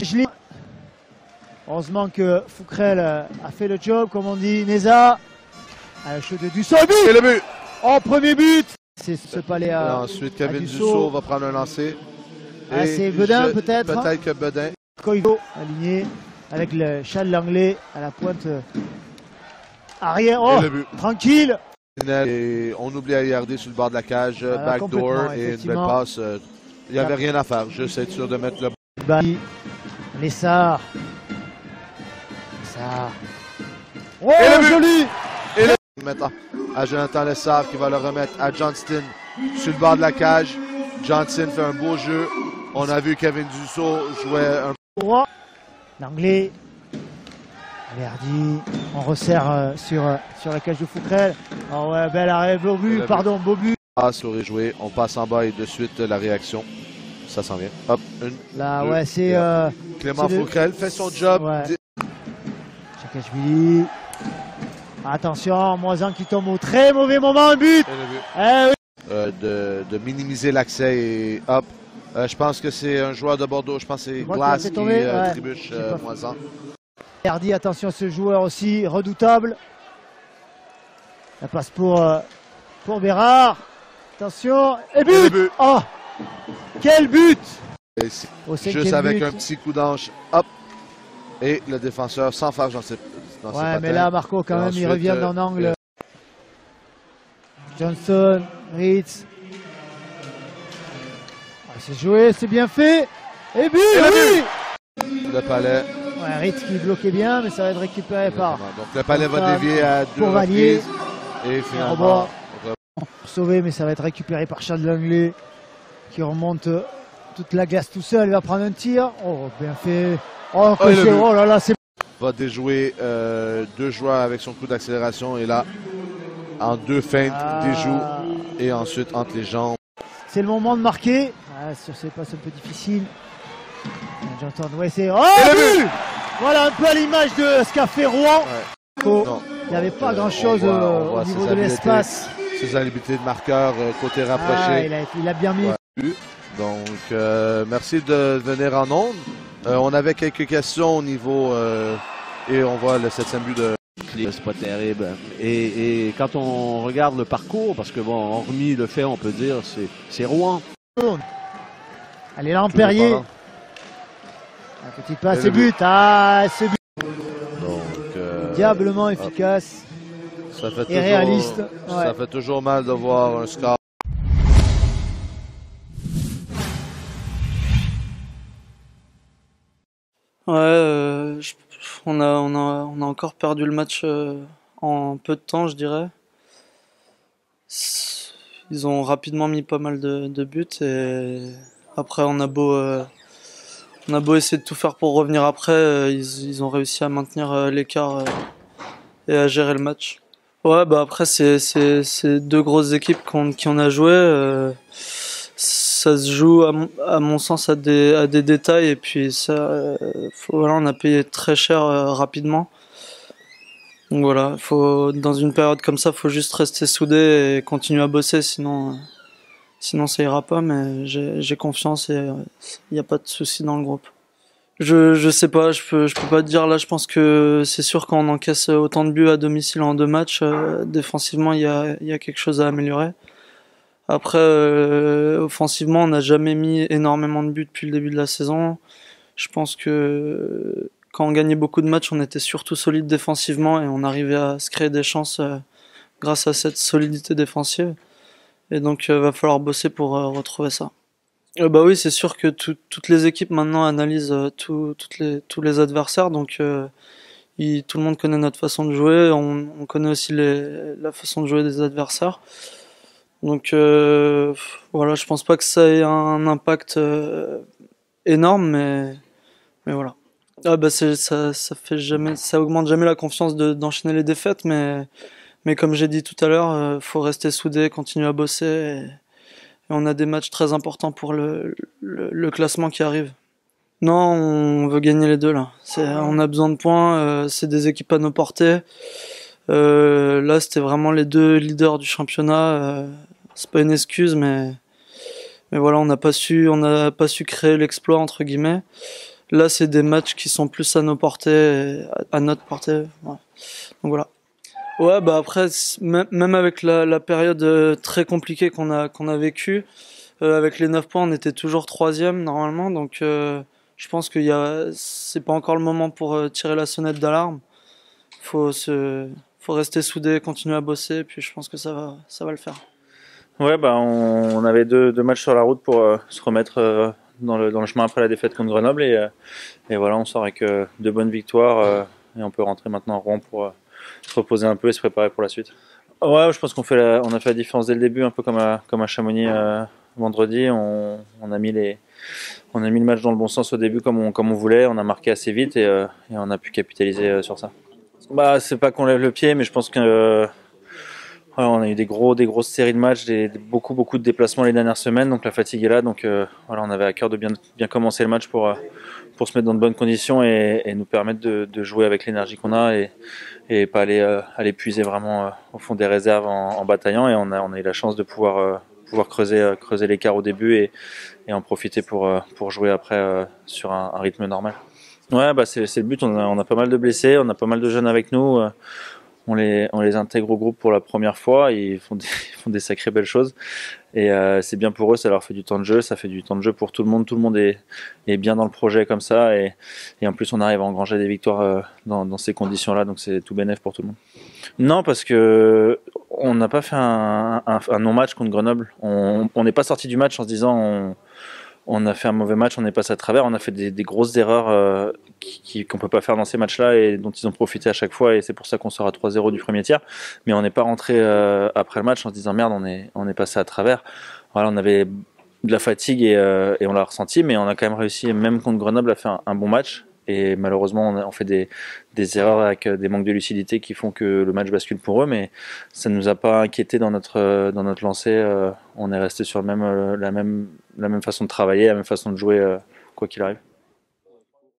Schlick. Heureusement que Fouquerel a fait le job, comme on dit. Neza, à la chute de Dussault, but. Et le but. Oh, premier but. C'est ce palais à. Ensuite, Kevin Dussault. Dussault va prendre un lancer. Ah, c'est Bedin peut-être. Peut-être que Bedin. Koivo aligné avec le Charles Langlais à la pointe arrière. Oh, tranquille. Et on oublie à regarder sur le bord de la cage, backdoor et une belle passe. Il n'y avait rien à faire, juste être sûr de mettre le ballon. Lessard. Oh, et le joli. Et le maintenant à Jonathan Lessard qui va le remettre à Johnston sur le bord de la cage. Johnston fait un beau jeu. On a vu Kevin Dussault jouer un droit. L'anglais. Verdi. On resserre sur la cage de Fouquerel. Oh ouais, bel arrêt, beau but, pardon, beau but. Passe aurait joué, on passe en bas et de suite la réaction. Ça s'en vient. Hop, une. Là, deux, ouais, c'est. Clément Fouquerel fait son job. Ouais. Chakashvili. Attention, Moisan qui tombe au très mauvais moment, un but. Eh oui. De minimiser l'accès et hop. Je pense que c'est un joueur de Bordeaux, je pense que c'est Glass qui trébuche Moisan. Verdi, attention à ce joueur aussi, redoutable. La passe pour Bérard. Attention, et but. Oh, quel but. Juste avec un petit coup d'anche, hop. Et le défenseur sans faire dans ses ouais, mais là, Marco, quand même, il revient dans l'angle. Johnson, Ritz. Ah, c'est joué, c'est bien fait. Et but, oui. Le Palais. Ouais, Ritz qui bloquait bien, mais ça va être récupéré par. Donc le Palais va dévier à deux reprises. Et finalement. Sauvé, mais ça va être récupéré par Charles Langlais qui remonte toute la glace tout seul. Il va prendre un tir. Oh, bien fait. Oh, oh là là, c'est. Va déjouer deux joueurs avec son coup d'accélération et là, en deux feintes, déjoue et ensuite entre les jambes. C'est le moment de marquer. Ah, sur ces passes un peu difficiles. J'entends. Ouais, c'est. Oh, but. Voilà un peu à l'image de ce qu'a fait Rouen. Ouais. Il n'y avait pas grand chose au niveau de l'espace. Ses habiletés de marqueur côté rapproché. Il a bien mis. Ouais. Donc, merci de venir en ondes. On avait quelques questions au niveau et on voit le 7e but de. C'est pas terrible. Et quand on regarde le parcours, parce que bon, hormis le fait, on peut dire, c'est Rouen. Allez là, Perrier. La petite passe, c'est but. Ah, c'est but. Donc, diablement efficace. Ça fait et réaliste. Ça fait toujours mal de voir un score. Ouais, on a encore perdu le match en peu de temps, je dirais. Ils ont rapidement mis pas mal de buts et après on a beau essayer de tout faire pour revenir après, ils ont réussi à maintenir l'écart et à gérer le match. Ouais, bah après c'est deux grosses équipes qui on a joué. Ça se joue à mon sens à des détails et puis ça, voilà, on a payé très cher rapidement. Donc voilà, dans une période comme ça, faut juste rester soudé et continuer à bosser, sinon ça ira pas. Mais j'ai confiance et il n'y a pas de souci dans le groupe. Je sais pas, je peux pas te dire là. Je pense que c'est sûr quand on encaisse autant de buts à domicile en 2 matchs, défensivement il y a quelque chose à améliorer. Après, offensivement, on n'a jamais mis énormément de buts depuis le début de la saison. Je pense que quand on gagnait beaucoup de matchs, on était surtout solide défensivement et on arrivait à se créer des chances grâce à cette solidité défensive. Et donc, va falloir bosser pour retrouver ça. Bah oui, c'est sûr que toutes les équipes maintenant analysent tous les adversaires, donc tout le monde connaît notre façon de jouer. On connaît aussi la façon de jouer des adversaires. Donc voilà, je pense pas que ça ait un impact énorme, mais voilà. Ah bah ça augmente jamais la confiance d'enchaîner les défaites, mais comme j'ai dit tout à l'heure, faut rester soudé, continuer à bosser, et on a des matchs très importants pour le classement qui arrive. Non, on veut gagner les deux là. On a besoin de points, c'est des équipes à nos portées. Là, c'était vraiment les deux leaders du championnat. C'est pas une excuse, mais voilà, on n'a pas su créer l'exploit entre guillemets. Là, c'est des matchs qui sont plus à nos portées, à notre portée. Ouais. Donc voilà. Ouais, bah après, même avec la période très compliquée qu'on a vécue, avec les 9 points, on était toujours 3e normalement. Donc je pense c'est pas encore le moment pour tirer la sonnette d'alarme. Faut rester soudé, continuer à bosser, puis je pense que ça va le faire. Ouais, bah on avait deux matchs sur la route pour se remettre dans le chemin après la défaite contre Grenoble et voilà, on sort avec 2 bonnes victoires et on peut rentrer maintenant en Rouen pour se reposer un peu et se préparer pour la suite. Ouais, je pense on a fait la différence dès le début, un peu comme à Chamonix vendredi. On a mis le match dans le bon sens au début comme on voulait. On a marqué assez vite et on a pu capitaliser sur ça. Bah, c'est pas qu'on lève le pied, mais je pense que on a eu des grosses séries de matchs, beaucoup de déplacements les dernières semaines, donc la fatigue est là. Donc voilà, on avait à cœur de bien commencer le match pour se mettre dans de bonnes conditions et nous permettre de jouer avec l'énergie qu'on a et pas aller puiser vraiment au fond des réserves en bataillant. Et on a eu la chance de pouvoir creuser l'écart au début et en profiter pour jouer après sur un rythme normal. Ouais, bah c'est le but. On a pas mal de blessés, on a pas mal de jeunes avec nous. On les intègre au groupe pour la première fois. Ils font des sacrées belles choses. Et c'est bien pour eux, ça leur fait du temps de jeu, ça fait du temps de jeu pour tout le monde. Tout le monde est bien dans le projet comme ça. Et en plus, on arrive à engranger des victoires dans ces conditions-là. Donc c'est tout bénef pour tout le monde. Non, parce que on n'a pas fait un non-match contre Grenoble. On n'est pas sorti du match en se disant on a fait un mauvais match, on est passé à travers, on a fait des grosses erreurs qu'on peut pas faire dans ces matchs-là et dont ils ont profité à chaque fois et c'est pour ça qu'on sort à 3-0 du premier tiers. Mais on n'est pas rentré après le match en se disant merde, on est passé à travers. Voilà, on avait de la fatigue et on l'a ressenti, mais on a quand même réussi, même contre Grenoble, à faire un bon match. Et malheureusement, on fait des erreurs avec des manques de lucidité qui font que le match bascule pour eux, mais ça ne nous a pas inquiété dans notre lancée. On est resté sur la même façon de travailler, la même façon de jouer, quoi qu'il arrive.